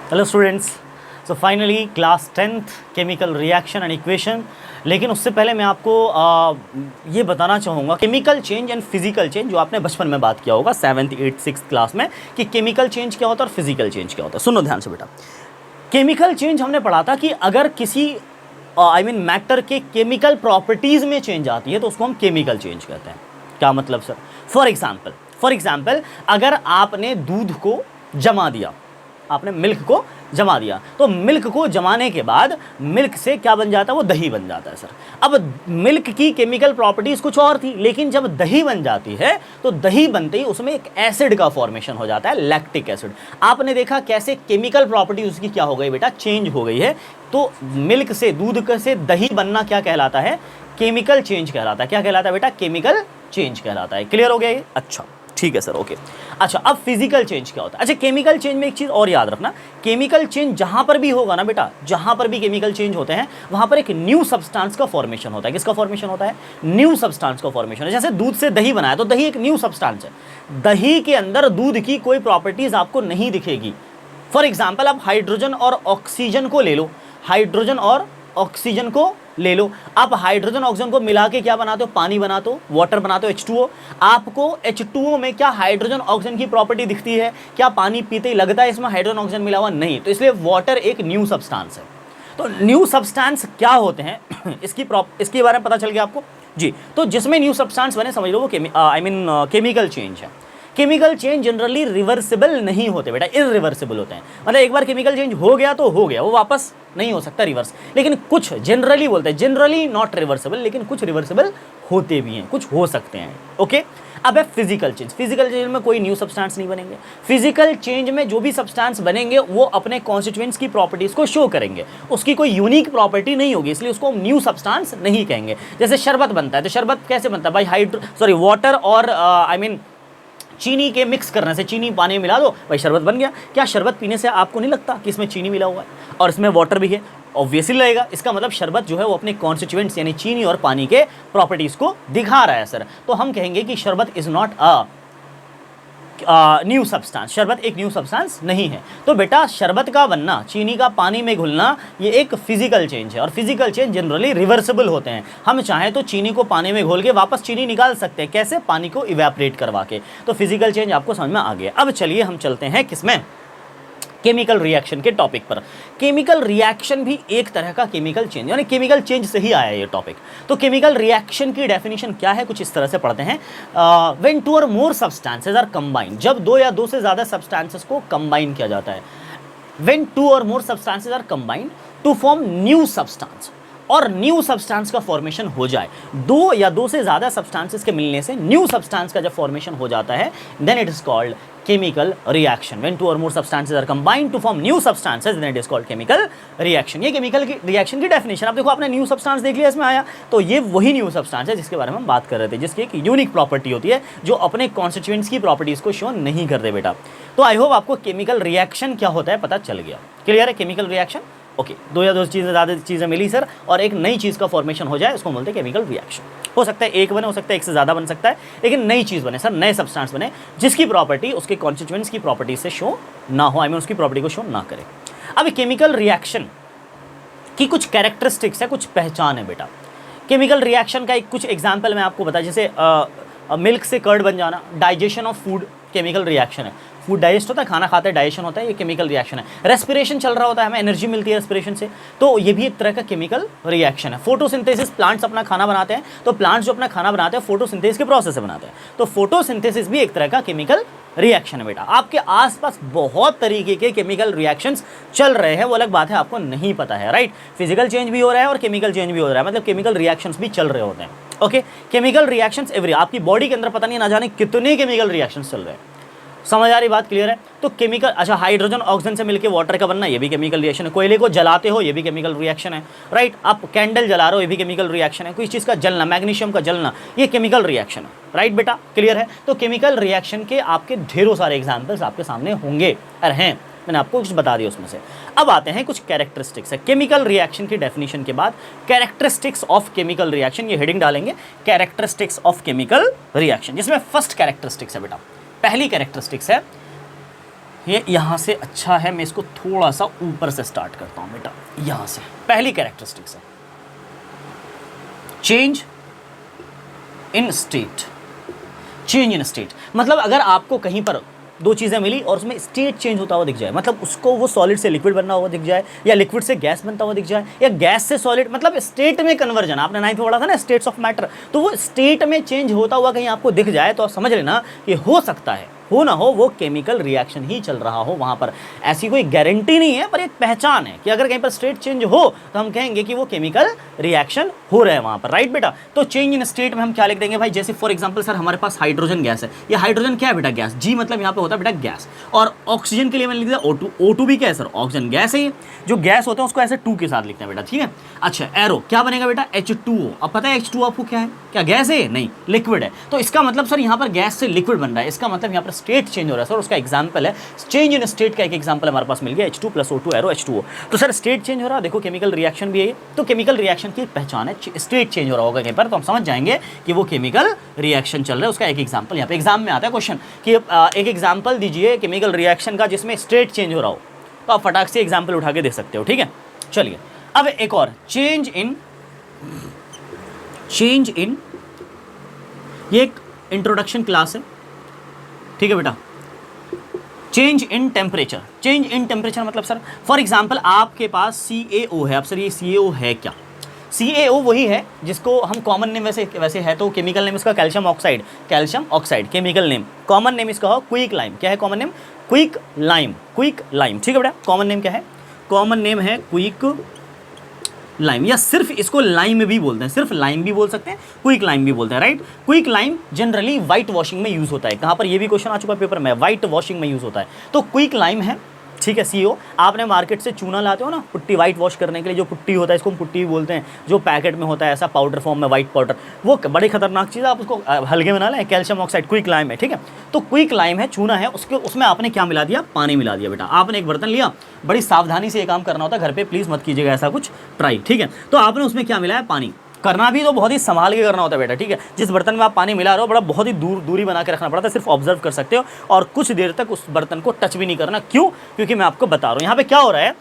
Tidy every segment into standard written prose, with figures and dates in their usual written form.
Hello students, so finally class 10th chemical reaction and equation. लेकिन उससे पहले मैं आपको ये बताना चाहूँगा chemical change and physical change, जो आपने बचपन में बात किया होगा 7th 8th 6th क्लास में कि केमिकल चेंज क्या होता है और फिजिकल चेंज क्या होता है। सुनो ध्यान से बेटा, केमिकल चेंज हमने पढ़ा था कि अगर किसी मैटर के केमिकल प्रॉपर्टीज़ में चेंज आती है तो उसको हम केमिकल चेंज कहते हैं। क्या मतलब सर? फॉर एग्जाम्पल अगर आपने दूध को जमा दिया, आपने मिल्क को जमा दिया, तो मिल्क को जमाने के बाद मिल्क से क्या बन जाता है? वो दही बन जाता है सर। अब मिल्क की केमिकल प्रॉपर्टीज कुछ और थी, लेकिन जब दही बन जाती है तो दही बनते ही उसमें एक एसिड का फॉर्मेशन हो जाता है, लैक्टिक एसिड। आपने देखा कैसे केमिकल प्रॉपर्टी उसकी क्या हो गई बेटा? चेंज हो गई है। तो मिल्क से, दूध से दही बनना क्या कहलाता है? केमिकल चेंज कहलाता है। क्या कहलाता है बेटा? केमिकल चेंज कहलाता है। क्लियर हो गया ये? अच्छा ठीक है सर, ओके। अच्छा, अब फिजिकल चेंज क्या होता है? अच्छा, केमिकल चेंज में एक चीज और याद रखना, केमिकल चेंज जहां पर भी होगा ना बेटा, जहां पर भी केमिकल चेंज होते हैं वहां पर एक न्यू सब्सटेंस का फॉर्मेशन होता है। किसका फॉर्मेशन होता है? न्यू सब्सटेंस का फॉर्मेशन है। जैसे दूध से दही बनाया तो दही एक न्यू सब्सटेंस है। दही के अंदर दूध की कोई प्रॉपर्टीज आपको नहीं दिखेगी। फॉर एग्जाम्पल आप हाइड्रोजन और ऑक्सीजन को ले लो, हाइड्रोजन और ऑक्सीजन को ले लो। आप हाइड्रोजन ऑक्सीजन को मिला के क्या बनाते हो? पानी बनाते हो, वाटर बनाते हो, H2O। आपको H2O में क्या हाइड्रोजन ऑक्सीजन की प्रॉपर्टी दिखती है? क्या पानी पीते ही लगता है इसमें हाइड्रोजन ऑक्सीजन मिला हुआ? नहीं। तो इसलिए वाटर एक न्यू सब्सटेंस है। तो न्यू सब्सटेंस क्या होते हैं इसके बारे में पता चल गया आपको जी। तो जिसमें न्यू सब्सटेंस बने समझ लो वो केमिकल चेंज है। केमिकल चेंज जनरली रिवर्सिबल नहीं होते बेटा, इररिवर्सिबल होते हैं। मतलब एक बार केमिकल चेंज हो गया तो हो गया, वो वापस नहीं हो सकता रिवर्स। लेकिन कुछ जनरली बोलते हैं, जनरली नॉट रिवर्सिबल, लेकिन कुछ रिवर्सिबल होते भी हैं, कुछ हो सकते हैं। ओके, अब है फिजिकल चेंज। फिजिकल चेंज में कोई न्यू सब्सटेंस नहीं बनेंगे। फिजिकल चेंज में जो भी सब्सटेंस बनेंगे वो अपने कॉन्स्टिट्यूएंट्स की प्रॉपर्टीज को शो करेंगे, उसकी कोई यूनिक प्रॉपर्टी नहीं होगी, इसलिए उसको हम न्यू सब्सटेंस नहीं कहेंगे। जैसे शरबत बनता है, तो शरबत कैसे बनता है भाई? वाटर और चीनी के मिक्स करने से, चीनी पानी में मिला दो भाई शरबत बन गया। क्या शरबत पीने से आपको नहीं लगता कि इसमें चीनी मिला हुआ है और इसमें वाटर भी है? ऑब्वियसली लगेगा। इसका मतलब शरबत जो है वो अपने कॉन्स्टिट्यूएंट्स यानी चीनी और पानी के प्रॉपर्टीज को दिखा रहा है सर। तो हम कहेंगे कि शरबत is not a new substance, शरबत एक न्यू सब्सटेंस नहीं है। तो बेटा शरबत का बनना, चीनी का पानी में घुलना, ये एक फिजिकल चेंज है और फिजिकल चेंज जनरली रिवर्सिबल होते हैं। हम चाहें तो चीनी को पानी में घोल के वापस चीनी निकाल सकते हैं। कैसे? पानी को इवेपोरेट करवा के। तो फिजिकल चेंज आपको समझ में आ गया। अब चलिए हम चलते हैं किसमें? केमिकल रिएक्शन के टॉपिक पर। केमिकल रिएक्शन भी एक तरह का केमिकल चेंज, यानी केमिकल चेंज से ही आया ये टॉपिक। तो केमिकल रिएक्शन की डेफिनेशन क्या है? कुछ इस तरह से पढ़ते हैं। व्हेन टू और मोर सब्सटेंसेस आर कंबाइंड, जब दो या दो से ज्यादा सब्सटेंसेस को कंबाइन किया जाता है। व्हेन टू और more substances are combined to form new substance, और न्यू सब्सटेंस का फॉर्मेशन हो जाए, दो या दो से ज्यादा सब्सटेंसेस के मिलने से न्यू सब्सटेंस का जब फॉर्मेशन हो जाता है, then it is called chemical reaction. When two और more substances are combined to form new substances, then it is called chemical reaction. ये केमिकल रिएक्शन की डेफिनेशन। अब देखो, आपने न्यू सब्सटेंस देख लिया, इसमें आया, तो ये वही न्यू सब्सटेंस है जिसके बारे में हम बात कर रहे थे, जिसकी एक यूनिक प्रॉपर्टी होती है जो अपने कॉन्स्टिट्यूएंट्स की प्रॉपर्टीज को शो नहीं करते बेटा। तो आई होप आपको केमिकल रिएक्शन क्या होता है पता चल गया। क्लियर है? Chemical reaction okay. दो या दो चीज़ें ज़्यादा चीज़ें मिली सर और एक नई चीज़ का फॉर्मेशन हो जाए, उसको बोलते हैं केमिकल रिएक्शन। हो सकता है एक बने, हो सकता है एक से ज़्यादा बन सकता है, लेकिन नई चीज़ बने सर, नए सब्सटेंस बने जिसकी प्रॉपर्टी उसके कॉन्स्टिट्यूएंट्स की प्रॉपर्टी से शो ना हो, उसकी प्रॉपर्टी को शो ना करे। अब केमिकल रिएक्शन की कुछ कैरेक्टरिस्टिक्स है, कुछ पहचान है बेटा। केमिकल रिएक्शन का एक कुछ एग्जाम्पल मैं आपको बता, जैसे मिल्क से कर्ड बन जाना, digestion of food chemical reaction है। फूड डाइजेस्ट होता है, खाना खाते हैं डाइजेशन होता है, ये केमिकल रिएक्शन है। रेस्पिरेशन चल रहा होता है, हमें एनर्जी मिलती है रेस्पिरेशन से, तो ये भी एक तरह का केमिकल रिएक्शन है। फोटोसिंथेसिस, प्लांट्स अपना खाना बनाते हैं, तो प्लांट्स जो अपना खाना बनाते हैं फोटोसिंथेसिस के प्रोसेस से बनाते हैं, तो फोटोसिंथेसिस भी एक तरह का केमिकल रिएक्शन है बेटा। आपके आसपास बहुत तरीके के केमिकल रिएक्शंस चल रहे हैं, वो अलग बात है आपको नहीं पता है, राइट। फिजिकल चेंज भी हो रहा है और केमिकल चेंज भी हो रहा है, मतलब केमिकल रिएक्शंस भी चल रहे होते हैं। ओके, केमिकल रिएक्शंस एवरी, आपकी बॉडी के अंदर पता नहीं ना जाने कितने केमिकल रिएक्शंस चल रहे हैं। समझ आ रही बात? क्लियर है? तो केमिकल, अच्छा, हाइड्रोजन ऑक्सीजन से मिलकर वाटर का बनना, ये भी केमिकल रिएक्शन है। कोयले को जलाते हो, ये भी केमिकल रिएक्शन है, राइट। आप कैंडल जला रहे हो, ये भी केमिकल रिएक्शन है। कोई चीज़ का जलना, मैग्नीशियम का जलना, ये केमिकल रिएक्शन है, राइट बेटा। क्लियर है? तो केमिकल रिएक्शन के आपके ढेरों सारे एग्जाम्पल्स आपके सामने होंगे और हैं, मैंने आपको कुछ बता दिया उसमें से। अब आते हैं कुछ कैरेक्टरिस्टिक्स है केमिकल रिएक्शन की डेफिनेशन के बाद। कैरेक्टरिस्टिक्स ऑफ केमिकल रिएक्शन, ये हेडिंग डालेंगे, कैरेक्टरिस्टिक्स ऑफ केमिकल रिएक्शन, जिसमें फर्स्ट कैरेक्टरिस्टिक्स है बेटा, पहली कैरेक्टरिस्टिक्स है ये यहाँ से अच्छा है, मैं इसको थोड़ा सा ऊपर से स्टार्ट करता हूँ बेटा। यहाँ से पहली कैरेक्टरिस्टिक्स है change in state. Change in state मतलब अगर आपको कहीं पर दो चीज़ें मिली और उसमें स्टेट चेंज होता हुआ दिख जाए, मतलब उसको वो सॉलिड से लिक्विड बनना हुआ दिख जाए, या लिक्विड से गैस बनता हुआ दिख जाए, या गैस से सॉलिड, मतलब स्टेट में कन्वर्जन। आपने 9th में पढ़ा था ना स्टेट्स ऑफ मैटर, तो वो स्टेट में चेंज होता हुआ कहीं आपको दिख जाए तो आप समझ लेना कि हो सकता है, हो ना हो, वो केमिकल रिएक्शन ही चल रहा हो वहाँ पर। ऐसी कोई गारंटी नहीं है, पर एक पहचान है कि अगर कहीं पर स्टेट चेंज हो तो हम कहेंगे कि वो केमिकल रिएक्शन हो रहा है वहाँ पर, राइट बेटा। तो चेंज इन स्टेट में हम क्या लिख देंगे भाई, जैसे फॉर एग्जांपल सर हमारे पास हाइड्रोजन गैस है, ये हाइड्रोजन क्या है बेटा, गैस। जी मतलब यहाँ पे होता है बेटा गैस। और ऑक्सीजन के लिए मैंने लिख दिया O2, O2 भी क्या है सर, ऑक्सीजन गैस है। ये जो गैस होता है उसको ऐसे 2 के साथ लिखते हैं बेटा, ठीक है। अच्छा एरो क्या बनेगा बेटा, H2O। अब पता है H2O आपको क्या है, क्या गैस है, नहीं लिक्विड है। तो इसका मतलब सर यहाँ पर गैस से लिक्विड बन रहा है, इसका मतलब यहाँ पर स्टेट चेंज हो रहा है सर, उसका एग्जांपल है चेंज इन स्टेट का एक एग्जांपल हमारे पास मिल गया, H2 + O2 एरो H2O। तो सर स्टेट चेंज हो रहा है, देखो केमिकल रिएक्शन भी है ये। तो केमिकल रिएक्शन की पहचान है स्टेट चेंज हो रहा होगा कहीं पर, तो हम समझ जाएंगे कि वो केमिकल रिएक्शन चल रहा है। उसका एक एग्जांपल यहाँ पे एग्जाम में आता है क्वेश्चन कि एक एग्जांपल दीजिए केमिकल रिएक्शन का जिसमें स्टेट चेंज हो रहा हो, तो आप फटाक से एग्जांपल उठा के देख सकते हो, ठीक है। चलिए अब एक और चेंज इन ये एक इंट्रोडक्शन क्लास है, ठीक है बेटा। Change in temperature, change in temperature मतलब सर फॉर एग्जांपल आपके पास CaO है। अब सर ये CaO है क्या, CaO वही है जिसको हम कॉमन नेम वैसे है तो केमिकल नेम इसका calcium oxide chemical name. Common name इसका हो क्विक लाइम। क्या है कॉमन नेम, क्विक लाइम, ठीक है बेटा। कॉमन नेम क्या है, कॉमन नेम है क्विक लाइम, या सिर्फ इसको लाइम भी बोलते हैं, सिर्फ लाइम भी बोल सकते हैं, क्विक लाइम भी बोलते हैं, right. Quick lime generally white washing में यूज होता है। कहाँ पर, ये भी क्वेश्चन आ चुका है पेपर में, वाइट वॉशिंग में यूज होता है। तो क्विक लाइम है, ठीक है। CO आपने मार्केट से चूना लाते हो ना पुट्टी वाइट वॉश करने के लिए, जो पुट्टी होता है इसको हम पुट्टी भी बोलते हैं, जो पैकेट में होता है ऐसा पाउडर फॉर्म में वाइट पाउडर, वो बड़ी खतरनाक चीज़ है, आप उसको हल्के में ना लें। कैल्शियम ऑक्साइड क्विक लाइम है, ठीक है। तो क्विक लाइम है, चूना है, उसमें आपने क्या मिला दिया, पानी मिला दिया बेटा। आपने एक बर्तन लिया, बड़ी सावधानी से ये काम करना होता है, घर पे प्लीज़ मत कीजिएगा ऐसा कुछ ट्राई, ठीक है। तो आपने उसमें क्या मिलाया, पानी। करना भी तो बहुत ही संभाल के करना होता है बेटा, ठीक है। जिस बर्तन में आप पानी मिला रहे हो बड़ा बहुत ही दूरी बना के रखना पड़ता है, सिर्फ ऑब्जर्व कर सकते हो और कुछ देर तक उस बर्तन को टच भी नहीं करना। क्यों, क्योंकि मैं आपको बता रहा हूँ यहाँ पे क्या हो रहा है।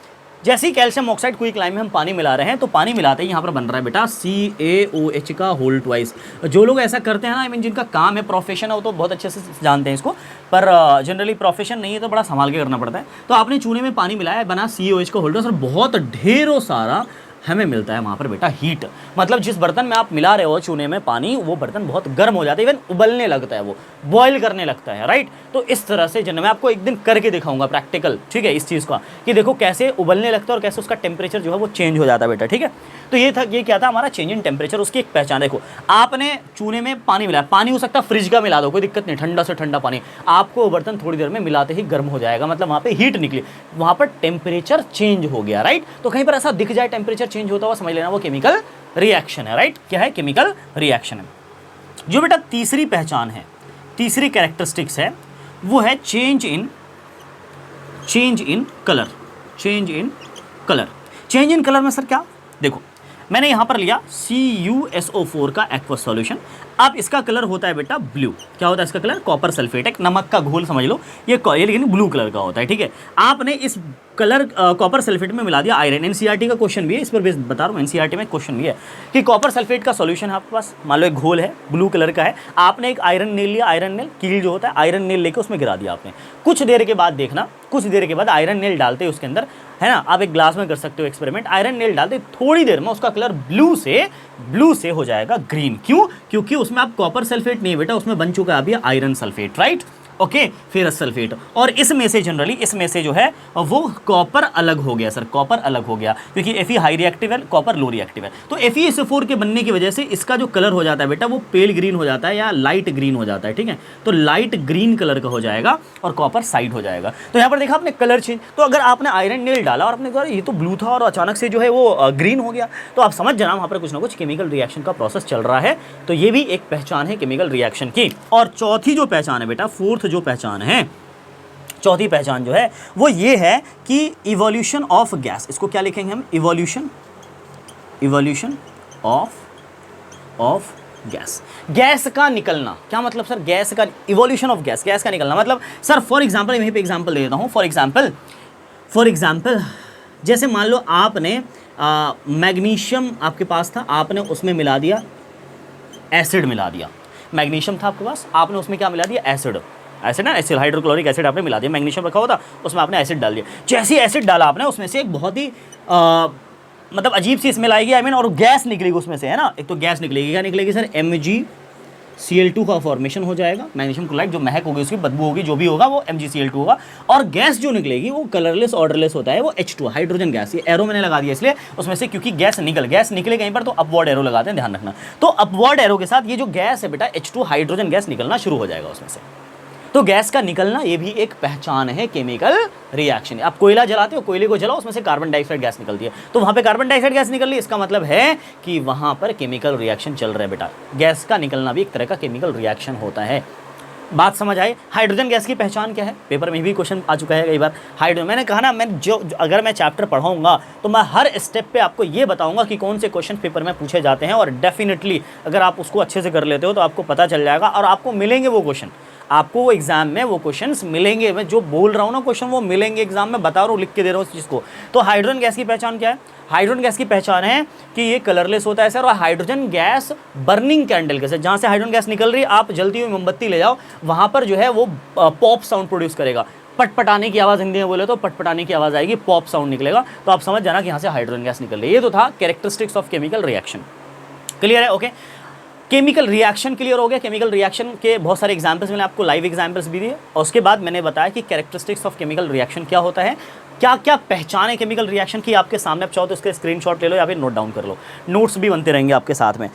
जैसे ही कैल्शियम ऑक्साइड क्विक लाइम में हम पानी मिला रहे हैं तो पानी मिलाते ही यहाँ पर बन रहा है बेटा CaOH का होल ट्वाइस। जो लोग ऐसा करते हैं ना, आई मीन जिनका काम है, प्रोफेशन है, वो तो बहुत अच्छे से जानते हैं इसको, पर जनरली प्रोफेशन नहीं है तो बड़ा संभाल के करना पड़ता है। तो आपने चूने में पानी मिलाया, बना CaOH का होल ट्वाइस, और बहुत ढेरों सारा हमें मिलता है वहाँ पर बेटा हीट। मतलब जिस बर्तन में आप मिला रहे हो चूने में पानी, वो बर्तन बहुत गर्म हो जाता है, इवन उबलने लगता है, वो बॉयल करने लगता है, राइट। तो इस तरह से मैं आपको एक दिन करके दिखाऊंगा प्रैक्टिकल, ठीक है, इस चीज़ का कि देखो कैसे उबलने लगता है और कैसे उसका टेम्परेचर जो है वो चेंज हो जाता है बेटा, ठीक है। तो ये क्या था हमारा चेंज इन टेम्परेचर, उसकी एक पहचान। देखो आपने चूने में पानी मिलाया, पानी हो सकता है फ्रिज का मिला दो, कोई दिक्कत नहीं, ठंडा से ठंडा पानी, आपको बर्तन थोड़ी देर में मिलाते ही गर्म हो जाएगा, मतलब वहाँ पे हीट निकली, वहाँ पर टेम्परेचर चेंज हो गया, राइट। तो कहीं पर ऐसा दिख जाए टेम्परेचर चेंज होता हुआ, समझ लेना वो केमिकल रिएक्शन है, राइट। क्या है, केमिकल रिएक्शन है। जो बेटा तीसरी पहचान है, तीसरी कैरेक्टरिस्टिक्स है, वो है change in colour. Change in colour में सर क्या, देखो मैंने यहां पर लिया CuSO4 का एक्वस सॉल्यूशन। अब इसका कलर होता है बेटा ब्लू। क्या होता है इसका कलर, कॉपर सल्फेट, एक नमक का घोल समझ लो, ये लेकिन ब्लू कलर का होता है, ठीक है। आपने इस कलर कॉपर सल्फेट में मिला दिया आयरन। NCERT का क्वेश्चन भी है, इस पर बेस बता रहा हूँ, NCERT में क्वेश्चन भी है कि कॉपर सल्फेट का सॉल्यूशन है आपके पास, मान लो एक घोल है ब्लू कलर का है, आपने एक आयरन नेल लिया, आयरन नेल कील जो होता है, आयरन नेल लेके उसमें गिरा दिया आपने। कुछ देर के बाद देखना, कुछ देर के बाद आयरन नेल डालते उसके अंदर, है ना, आप एक ग्लास में कर सकते हो एक्सपेरिमेंट, आयरन नेल डालते थोड़ी देर में उसका कलर ब्लू से हो जाएगा ग्रीन। क्यों, क्योंकि उसमें आप कॉपर सल्फेट नहीं बेटा, उसमें बन चुका है अभी iron sulphate, right, okay, ferrous sulphate. और इसमें से जनरली इसमें से जो है वो कॉपर अलग हो गया सर, कॉपर अलग हो गया, क्योंकि Fe हाई रिएक्टिव है, कॉपर लो रिएक्टिव है। तो FeSO4 के बनने की वजह से इसका जो कलर हो जाता है बेटा वो पेल ग्रीन हो जाता है या लाइट ग्रीन हो जाता है, ठीक है। तो लाइट ग्रीन कलर का हो जाएगा और कॉपर साइड हो जाएगा। तो यहाँ पर देखा आपने कलर चेंज। तो अगर आपने आयरन नेल डाला और आपने कहा ये तो ब्लू था और अचानक से जो है वो ग्रीन हो गया, तो आप समझ जाना वहाँ पर कुछ ना कुछ केमिकल रिएक्शन का प्रोसेस चल रहा है। तो ये भी एक पहचान है केमिकल रिएक्शन की। और चौथी जो पहचान है बेटा, फोर्थ जो पहचान है, चौथी पहचान जो है वो ये है कि इवोल्यूशन ऑफ गैस। इसको क्या लिखेंगे हम, इवोल्यूशन ऑफ गैस। गैस का निकलना क्या मतलब सर? गैस का इवोल्यूशन ऑफ गैस, गैस का निकलना मतलब सर फॉर एग्जांपल, यहीं पे एग्जांपल दे देता हूँ। फॉर एग्जांपल जैसे मान लो आपने मैग्नीशियम आपके पास था, आपने उसमें मिला दिया एसिड, मिला दिया। मैग्नीशियम था आपके पास, आपने उसमें क्या मिला दिया? एसिड। एसिड ना, एसिड हाइड्रोक्लोरिक एसिड आपने मिला दिया। मैग्नीशियम रखा हुआ था, उसमें आपने एसिड डाल दिया। जैसे ही एसिड डाला आपने, उसमें से एक बहुत ही मतलब अजीब सी स्मेल आएगी, आई मीन, और गैस निकलेगी उसमें से, है ना। एक तो गैस निकलेगी, क्या निकलेगी सर? MgCl2 का फॉर्मेशन हो जाएगा। मैग्नीशियम क्लोराइड, जो महक होगी, उसकी बदबू होगी, जो भी होगा वो MgCl2 होगा। और गैस जो निकलेगी वो कलरलेस ऑर्डरलेस होता है, वो H2 हाइड्रोजन गैस। ये एरो मैंने लगा दिया इसलिए उसमें से, क्योंकि गैस निकले कहीं पर तो अपवर्ड एरो लगाते हैं, ध्यान रखना। तो अपवर्ड एरो के साथ ये जो गैस है बेटा H2 हाइड्रोजन गैस निकलना शुरू हो जाएगा उसमें से। तो गैस का निकलना ये भी एक पहचान है केमिकल रिएक्शन। आप कोयला जलाते हो, कोयले को जलाओ, उसमें से कार्बन डाइऑक्साइड गैस निकलती है, तो वहां पे कार्बन डाइऑक्साइड गैस निकल रही है, इसका मतलब है कि वहां पर केमिकल रिएक्शन चल रहा है बेटा। गैस का निकलना भी एक तरह का केमिकल रिएक्शन होता है। बात समझ आई? हाइड्रोजन गैस की पहचान क्या है? पेपर में भी क्वेश्चन आ चुका है कई बार। हाइड्रोजन, मैंने कहा ना, मैं अगर मैं चैप्टर पढ़ाऊंगा तो मैं हर स्टेप पे आपको ये बताऊंगा कि कौन से क्वेश्चन पेपर में पूछे जाते हैं, और डेफिनेटली अगर आप उसको अच्छे से कर लेते हो तो आपको पता चल जाएगा, और आपको मिलेंगे वो क्वेश्चन, आपको वो एग्जाम में वो क्वेश्चंस मिलेंगे। मैं जो बोल रहा हूँ ना क्वेश्चन, वो मिलेंगे एग्जाम में, बता रहा हूँ, लिख के दे रहा हूँ इस चीज़ को। तो हाइड्रोजन गैस की पहचान क्या है? हाइड्रोजन गैस की पहचान है कि ये कलरलेस होता है सर, और हाइड्रोजन गैस बर्निंग कैंडल के साथ, जहाँ से हाइड्रोजन गैस निकल रही है, आप जलती हुई मोमबत्ती ले जाओ, वहाँ पर जो है वो पॉप साउंड प्रोड्यूस करेगा। पटपटाने की आवाज़ हिंदी में बोले तो पटपटाने की आवाज़ आएगी, पॉप साउंड निकलेगा। तो आप समझ जाना कि यहाँ से हाइड्रोजन गैस निकल रही है। ये तो था characteristics of chemical reaction. Clear है? ओके, केमिकल रिएक्शन क्लियर हो गया। केमिकल रिएक्शन के बहुत सारे एग्जांपल्स मैंने आपको लाइव एग्जांपल्स भी दिए, और उसके बाद मैंने बताया कि कैरेक्टरिस्टिक्स ऑफ केमिकल रिएक्शन क्या होता है, क्या क्या पहचान है केमिकल रिएक्शन की। आपके सामने आप चाहो तो उसके स्क्रीनशॉट ले लो या फिर नोट डाउन कर लो, नोट्स भी बनते रहेंगे आपके साथ में।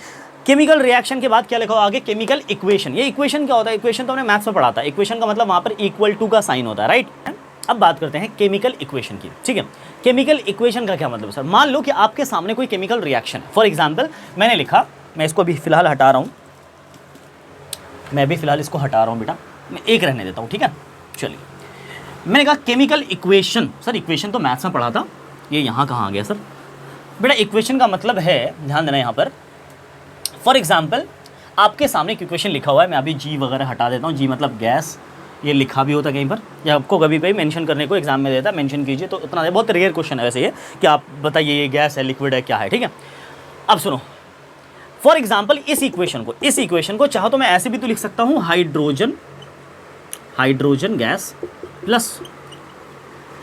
केमिकल रिएक्शन के बाद क्या लिखा हो आगे? Chemical equation. ये इक्वेशन क्या होता है? इक्वेशन तो हमने मैथ्स में पढ़ा था। इक्वेशन का मतलब वहाँ पर इक्वल टू का साइन होता है, राइट। अब बात करते हैं केमिकल इक्वेशन की, ठीक है। केमिकल इक्वेशन का क्या मतलब सर? मान लो कि आपके सामने कोई केमिकल रिएक्शन है। फॉर एग्जाम्पल मैंने लिखा, मैं इसको अभी फिलहाल हटा रहा हूँ, मैं भी फिलहाल इसको हटा रहा हूँ बेटा, मैं एक रहने देता हूँ, ठीक है। चलिए, मैंने कहा केमिकल इक्वेशन। सर इक्वेशन तो मैथ्स में पढ़ा था, ये यहाँ कहाँ आ गया सर? बेटा इक्वेशन का मतलब है, ध्यान देना यहाँ पर, फॉर एग्जाम्पल आपके सामने एक इक्वेशन लिखा हुआ है, मैं अभी जी वगैरह हटा देता हूँ। जी मतलब गैस, ये लिखा भी होता कहीं पर, या आपको कभी कभी मेंशन करने को एग्जाम में देता है, मेंशन कीजिए। तो इतना बहुत रेयर क्वेश्चन है वैसे ये, कि आप बताइए ये गैस है, लिक्विड है, क्या है, ठीक है। अब सुनो, फॉर एग्जाम्पल इस इक्वेशन को चाहो तो मैं ऐसे भी तो लिख सकता हूँ, hydrogen gas plus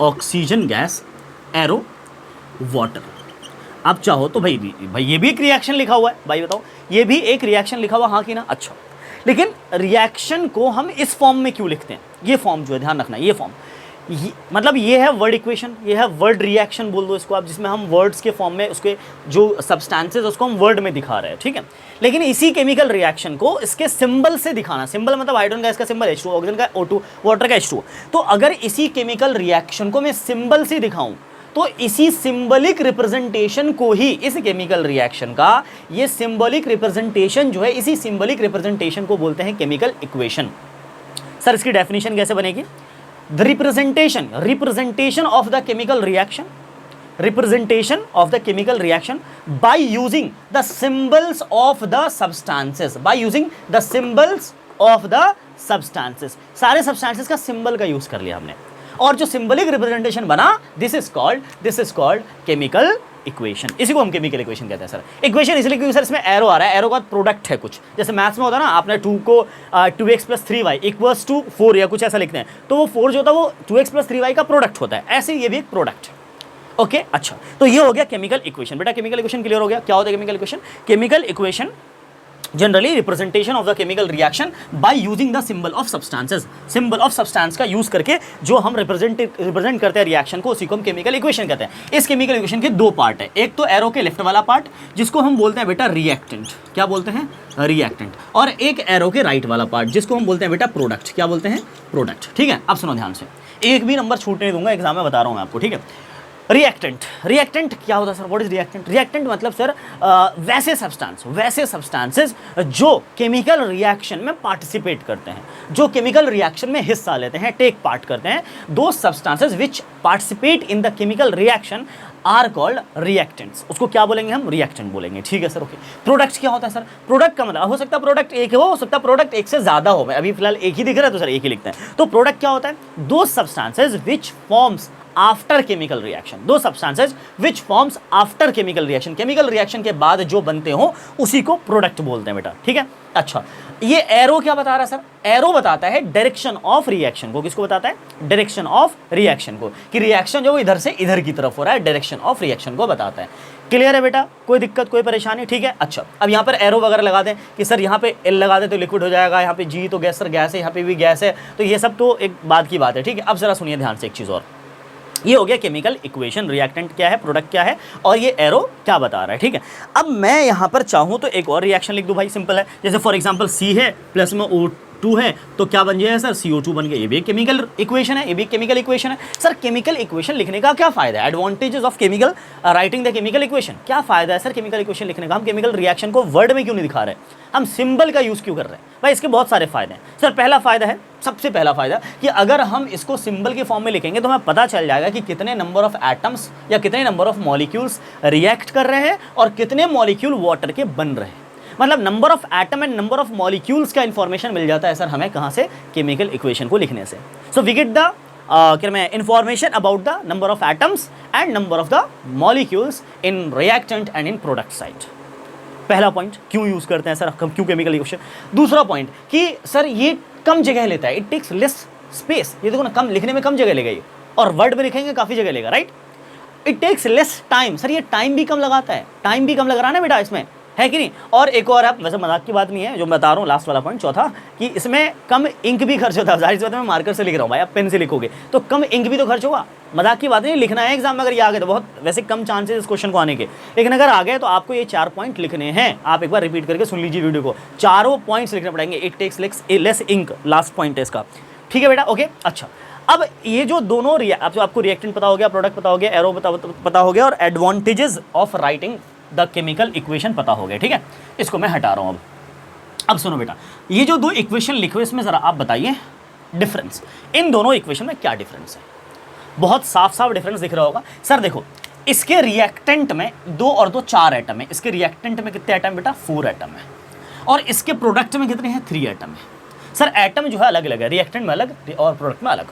oxygen gas arrow water. अब चाहो तो भाई ये भी एक रिएक्शन लिखा हुआ है, भाई बताओ, ये भी एक रिएक्शन लिखा हुआ, हाँ कि ना? अच्छा, लेकिन रिएक्शन को हम इस फॉर्म में क्यों लिखते हैं? ये फॉर्म जो है, ध्यान रखना, ये फॉर्म, मतलब ये है वर्ड इक्वेशन, ये है वर्ड रिएक्शन बोल दो इसको आप, जिसमें हम वर्ड्स के फॉर्म में उसके जो सब्सटेंसेस उसको हम वर्ड में दिखा रहे हैं, ठीक है। लेकिन इसी केमिकल रिएक्शन को इसके सिंबल से दिखाना, सिंबल मतलब हाइड्रोजन गैस का सिंबल H2, ऑक्सीजन का O2, वाटर का H2। तो अगर इसी केमिकल रिएक्शन को मैं सिंबल से दिखाऊं, तो इसी सिंबलिक रिप्रेजेंटेशन को ही, इस केमिकल रिएक्शन का ये सिंबलिक रिप्रेजेंटेशन जो है, इसी सिंबलिक रिप्रेजेंटेशन को बोलते हैं केमिकल इक्वेशन। सर इसकी डेफिनेशन कैसे बनेगी? The representation of the chemical reaction by using the symbols of the substances, सारे substances का symbol का use कर लिया हमने, और जो symbolic representation बना, this is called chemical equation. इसी को हम केमिकल इक्वेशन कहते हैं सर। इक्वेशन इसलिए क्योंकि सर इसमें एरो आ रहा है, एरो का प्रोडक्ट है कुछ, जैसे मैथ्स में होता है ना, आपने 2 को 2x + 3y = 4 या कुछ ऐसा लिखते हैं, तो वो 4 जो होता है वो 2x + 3y का प्रोडक्ट होता है, ऐसे ये भी एक प्रोडक्ट है। ओके, अच्छा, तो ये हो गया केमिकल इक्वेशन। बेटा केमिकल इक्वेशन क्लियर हो गया? क्या होता है chemical equation? Chemical equation generally representation of the chemical reaction by using the symbol of substances, symbol of substance का यूज करके जो हम रिप्रेजेंट करते हैं रिएक्शन को, उसी को हम केमिकल इक्वेशन कहते हैं। इस केमिकल इक्वेशन के 2 पार्ट है, एक तो एरो के लेफ्ट वाला पार्ट जिसको हम बोलते हैं बेटा रिएक्टेंट, क्या बोलते हैं? रिएक्टेंट, और एक एरो के राइट वाला पार्ट जिसको हम बोलते हैं बेटा प्रोडक्ट, क्या बोलते हैं? प्रोडक्ट, ठीक है। अब सुनो ध्यान से, एक भी नंबर छूटने दूंगा एग्जाम में, बता रहा हूं मैं आपको, ठीक है। रिएक्टेंट क्या होता है sir? What is reactant? Reactant मतलब सर वैसे सब्सटेंसेस जो केमिकल रिएक्शन में पार्टिसिपेट करते हैं, जो केमिकल रिएक्शन में हिस्सा लेते हैं, टेक पार्ट करते हैं, दो substances which participate in the chemical reaction are called reactants. उसको क्या बोलेंगे हम? रिएक्टेंट बोलेंगे। ठीक है सर, ओके। प्रोडक्ट क्या होता है सर? प्रोडक्ट का मतलब हो सकता है प्रोडक्ट एक हो सकता है प्रोडक्ट एक से ज्यादा हो। अभी फिलहाल एक ही दिख रहा है तो सर एक ही लिखते हैं। तो प्रोडक्ट क्या होता है? दो substances which forms after chemical reaction, दो substances which forms after chemical reaction, chemical reaction के बाद जो बनते हो उसी को प्रोडक्ट बोलते हैं बेटा। ठीक है, अच्छा। ये एरो क्या बता रहा है सर? एरो बताता है डायरेक्शन ऑफ रिएक्शन को। किसको बताता है? डायरेक्शन ऑफ रिएक्शन को, कि रिएक्शन जो इधर से इधर की तरफ हो रहा है, डायरेक्शन ऑफ रिएक्शन को बताता है। क्लियर है बेटा? कोई दिक्कत कोई परेशानी? ठीक है, अच्छा। अब यहाँ पर एरो वगैरह लगा दें कि सर यहाँ पे एल लगा दे तो लिक्विड हो जाएगा, यहाँ पे जी तो गैस, सर गैस है, यहाँ पे भी गैस है, तो ये सब तो एक बात की बात है। ठीक है, अब जरा सुनिए ध्यान से एक चीज़ और। ये हो गया केमिकल इक्वेशन, रिएक्टेंट क्या है, प्रोडक्ट क्या है, और ये एरो क्या बता रहा है। ठीक है, अब मैं यहाँ पर चाहूँ तो एक और रिएक्शन लिख दूँ भाई, सिंपल है। जैसे फॉर एग्जांपल सी है प्लस में O2 है तो क्या बन जाएगा सर? CO2 बन गया। ये भी एक केमिकल इक्वेशन है, ये भी एक केमिकल इक्वेशन है। सर केमिकल इक्वेशन लिखने का क्या फायदा है? Advantages of chemical writing the chemical equation, क्या फायदा है सर केमिकल इक्वेशन लिखने का? हम केमिकल रिएक्शन को वर्ड में क्यों नहीं दिखा रहे, हम सिंबल का यूज क्यों कर रहे हैं भाई? इसके बहुत सारे फायदे हैं सर। पहला फायदा है, सबसे पहला फायदा, कि अगर हम इसको सिंबल के फॉर्म में लिखेंगे तो हमें पता चल जाएगा कि कितने नंबर ऑफ एटम्स या कितने नंबर ऑफ मॉलिक्यूल्स रिएक्ट कर रहे हैं और कितने मॉलिक्यूल वाटर के बन रहे हैं। मतलब number of atom and number of molecules का इंफॉर्मेशन मिल जाता है सर हमें कहाँ से? केमिकल इक्वेशन को लिखने से। So we get the information about the number of atoms and number of the molecules in reactant and in product side. पहला पॉइंट, क्यों यूज करते हैं सर, क्यों केमिकल इक्वेशन। दूसरा पॉइंट कि सर ये कम जगह लेता है, इट टेक्स लेस स्पेस। ये देखो ना, कम लिखने में कम जगह लेगा ये, और वर्ड में लिखेंगे काफी जगह लेगा, right. It takes less time, sir ये टाइम भी कम लगाता है, टाइम भी कम लग रहा है ना बेटा इसमें, है कि नहीं। और एक और, आप वैसे मजाक की बात नहीं है जो मैं बता रहा हूँ, लास्ट वाला पॉइंट चौथा, कि इसमें कम इंक भी खर्च होता है। जाहिर सी बात है मैं मार्कर से लिख रहा हूँ भाई, आप पेन से लिखोगे तो कम इंक भी तो खर्च होगा। मजाक की बात नहीं, लिखना है एग्जाम में। अगर ये आ गए तो बहुत वैसे कम चांसेस इस क्वेश्चन को आने के, लेकिन अगर आ गए तो आपको ये 4 पॉइंट लिखने हैं। आप एक बार रिपीट करके सुन लीजिए वीडियो को, चारों पॉइंट्स लिखने पड़ेंगे। It takes less ink, last point है इसका। ठीक है बेटा, ओके। अच्छा, अब ये जो दोनों आपको रिएक्टेंट पता हो गया, प्रोडक्ट पता हो गया, एरो पता हो गया, और advantages of writing the chemical equation पता हो गया। ठीक है, इसको मैं हटा रहा हूँ अब सुनो बेटा, ये जो दो इक्वेशन लिखे हुए इसमें जरा आप बताइए डिफरेंस, इन दोनों इक्वेशन में क्या डिफरेंस है? बहुत साफ साफ डिफरेंस दिख रहा होगा सर। देखो, इसके रिएक्टेंट में 2 और 2 4 एटम है, इसके रिएक्टेंट में कितने एटम बेटा? 4 एटम है, और इसके प्रोडक्ट में कितने हैं? 3 एटम है। सर एटम जो है अलग अलग है, रिएक्टेंट में अलग और प्रोडक्ट में अलग।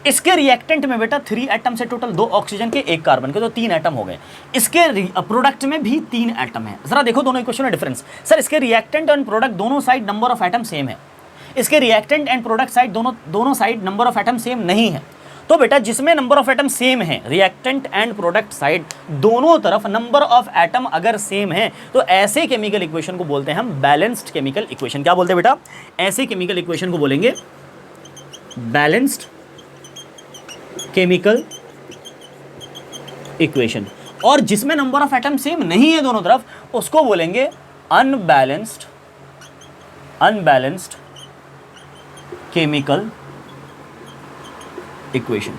इसके रिएक्टेंट में बेटा 3 एटम से टोटल 2 ऑक्सीजन के 1 कार्बन के, तो 3 एटम हो गए। इसके प्रोडक्ट में भी 3 एटम है। जरा देखो दोनों इक्वेशन में डिफरेंस। सर इसके रिएक्टेंट एंड प्रोडक्ट दोनों side number of atom same है, इसके रिएक्टेंट एंड प्रोडक्ट साइड दोनों side number of atom same नहीं है। तो बेटा जिसमें नंबर ऑफ एटम सेम है, रिएक्टेंट एंड प्रोडक्ट साइड दोनों तरफ नंबर ऑफ एटम अगर सेम है, तो ऐसे केमिकल इक्वेशन को बोलते हैं हम बैलेंस्ड केमिकल इक्वेशन। क्या बोलते हैं बेटा? ऐसे केमिकल इक्वेशन को बोलेंगे बैलेंस्ड केमिकल इक्वेशन। और जिसमें नंबर ऑफ एटम सेम नहीं है दोनों तरफ, उसको बोलेंगे अनबैलेंस्ड केमिकल इक्वेशन।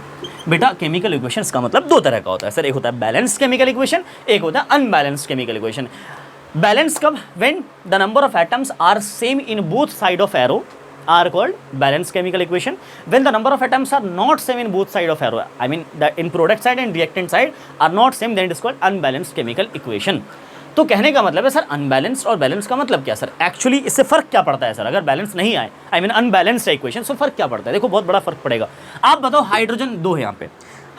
बेटा केमिकल इक्वेशंस का मतलब 2 तरह का होता है सर, एक होता है बैलेंस्ड केमिकल इक्वेशन, एक होता है अनबैलेंस्ड केमिकल इक्वेशन। बैलेंस कब? When the number of atoms are same in both side of arrow are called balanced chemical equation. When the number of atoms are not same in both side of arrow, I mean the in product side and reactant side are not same, then it is called unbalanced chemical equation. तो कहने का मतलब है sir unbalanced और balance का मतलब क्या sir? Actually इससे फर्क क्या पड़ता है सर? अगर बैलेंस नहीं आए, आई मीन अनबैलेंस्ड इक्वेशन, तो फर्क क्या पड़ता है? देखो बहुत बड़ा फर्क पड़ेगा। आप बताओ, हाइड्रोजन 2 है, यहाँ पे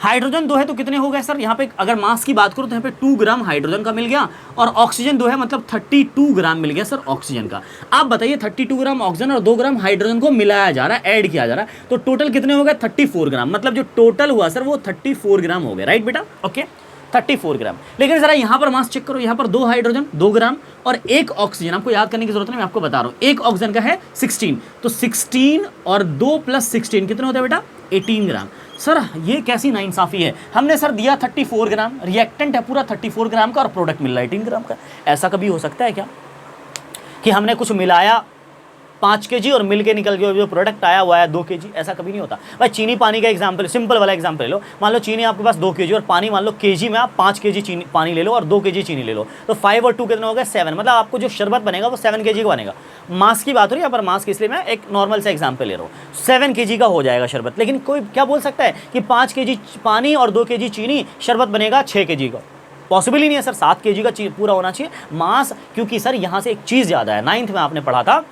हाइड्रोजन 2 है तो कितने हो गए सर? यहाँ पे अगर मास की बात करूँ तो यहाँ पे 2 ग्राम हाइड्रोजन का मिल गया, और ऑक्सीजन 2 है मतलब 32 ग्राम मिल गया सर ऑक्सीजन का। आप बताइए 32 ग्राम ऑक्सीजन और 2 ग्राम हाइड्रोजन को मिलाया जा रहा है, ऐड किया जा रहा है, तो टोटल कितने हो गए? 34 ग्राम। मतलब जो टोटल हुआ सर वो 34 ग्राम हो गए, राइट बेटा? ओके, 34 ग्राम। लेकिन जरा यहाँ पर मास चेक करो, यहाँ पर 2 हाइड्रोजन 2 ग्राम और 1 ऑक्सीजन, आपको याद करने की जरूरत नहीं, मैं आपको बता रहा हूँ। 1 ऑक्सीजन का है 16, तो 16 और 2 + 16 कितने होते हैं बेटा? 18 ग्राम। सर ये कैसी नाइंसाफी है? हमने सर दिया 34 ग्राम, रिएक्टेंट है पूरा 34 ग्राम का और प्रोडक्ट मिल रहा है 18 ग्राम का। ऐसा कभी हो सकता है क्या कि हमने कुछ मिलाया 5 kg और मिल के निकल के जो प्रोडक्ट आया हुआ है 2 kg, ऐसा कभी नहीं होता भाई। चीनी पानी का एग्जाम्पल, सिंपल वाला एग्जाम्पल ले लो, मान लो चीनी आपके पास 2 kg और पानी मान लो kg में आप 5 kg चीनी पानी ले लो और 2 kg चीनी ले लो, तो 5 और 2 कितना हो गया 7, मतलब आपको जो शरबत बनेगा वो 7 kg का बनेगा। मास की बात हो रही है यहाँ पर, मास की इसलिए मैं एक नॉर्मल सा एग्जाम्पल ले रहा हूँ, 7 kg का हो जाएगा शरबत। लेकिन कोई क्या बोल सकता है कि 5 kg पानी और 2 kg चीनी शरबत बनेगा 6 kg का? पॉसिबल ही नहीं है सर, 7 kg का पूरा होना चाहिए मास, क्योंकि सर यहाँ से एक चीज़ ज़्यादा है, 9th में आपने पढ़ा था,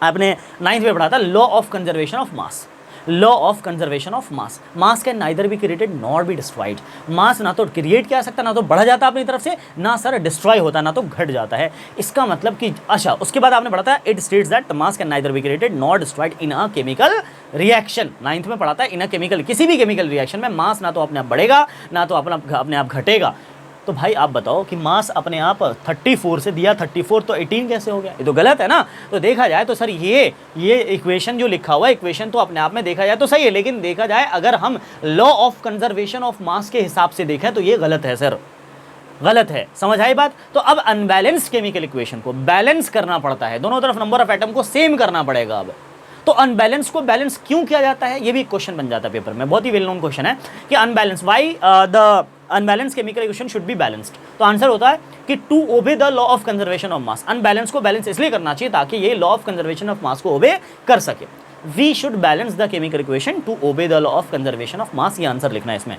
आपने 9th में पढ़ा था law of conservation of mass, law of conservation of mass. Mass can neither be created nor be destroyed. Mass ना तो क्रिएट किया सकता, ना तो बढ़ जाता अपनी तरफ से, ना सर डिस्ट्रॉय होता, ना तो घट जाता है। इसका मतलब कि अच्छा, उसके बाद आपने पढ़ा था it states that mass can neither be created nor destroyed in a chemical reaction. 9th में पढ़ा था इन अ केमिकल, किसी भी केमिकल रिएक्शन में मास ना तो अपने आप बढ़ेगा, ना तो अपने आप घटेगा। तो भाई आप बताओ कि मास अपने आप 34 से दिया 34 तो 18 कैसे हो गया? ये तो गलत है ना। तो देखा जाए तो सर ये इक्वेशन जो लिखा हुआ है, इक्वेशन तो अपने आप में देखा जाए तो सही है, लेकिन देखा जाए अगर हम लॉ ऑफ कंजर्वेशन ऑफ मास के हिसाब से देखें तो ये गलत है सर, गलत है। समझ आई बात? तो अब अनबैलेंस्ड केमिकल इक्वेशन को बैलेंस करना पड़ता है, दोनों तरफ नंबर ऑफ एटम को सेम करना पड़ेगा। अब तो अनबैलेंस को बैलेंस क्यों किया जाता है, ये भी क्वेश्चन बन जाता है पेपर में, बहुत ही वेल नोन क्वेश्चन है कि unbalance, why the unbalance chemical equation should be balanced. तो आंसर होता है कि to obey the law of conservation of mass. Unbalance को बैलेंस इसलिए करना चाहिए ताकि ये law of conservation of mass को ओबे कर सके। We should balance the chemical equation to obey the law of conservation of mass, ये आंसर लिखना है इसमें।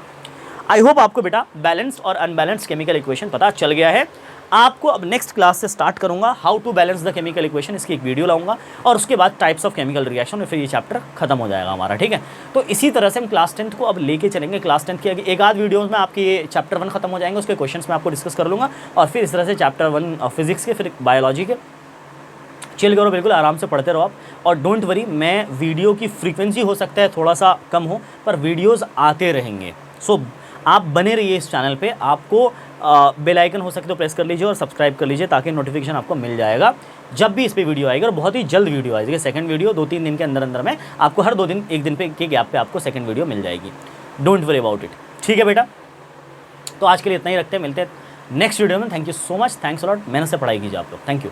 आई होप आपको बेटा बैलेंस्ड और अनबैलेंस्ड केमिकल इक्वेशन पता चल गया है। आपको अब नेक्स्ट क्लास से स्टार्ट करूंगा how to balance the chemical equation, इसकी एक वीडियो लाऊंगा और उसके बाद टाइप्स ऑफ केमिकल रिएक्शन, और फिर ये चैप्टर खत्म हो जाएगा हमारा, ठीक है। तो इसी तरह से हम क्लास 10th को अब लेके चलेंगे। क्लास 10th की एक आध वीडियोस में आपके ये चैप्टर 1 खत्म हो जाएंगे, उसके क्वेश्चंस मैं आपको डिस्कस कर लूँगा, और फिर इस तरह से चैप्टर 1 फिजिक्स के, फिर बायोलॉजी के। चिल करो, बिल्कुल आराम से पढ़ते रहो आप, और डोंट वरी, मैं वीडियो की फ्रीक्वेंसी हो सकता है थोड़ा सा कम हो, पर वीडियोज़ आते रहेंगे। सो आप बने रहिए इस चैनल पे, आपको बेल आइकन हो सके तो प्रेस कर लीजिए और सब्सक्राइब कर लीजिए ताकि नोटिफिकेशन आपको मिल जाएगा जब भी इस पे वीडियो आएगी, और बहुत ही जल्द वीडियो आएगी। सेकंड वीडियो 2-3 दिन के अंदर अंदर में आपको, हर 2 दिन 1 दिन पे के गैप पे आपको सेकंड वीडियो मिल जाएगी। डोंट वरी अबाउट इट, ठीक है बेटा। तो आज के लिए इतना ही रखते हैं, मिलते हैं नेक्स्ट वीडियो में। Thank you so much, thanks a lot. मेहनत से पढ़ाई कीजिए आप लोग, थैंक यू।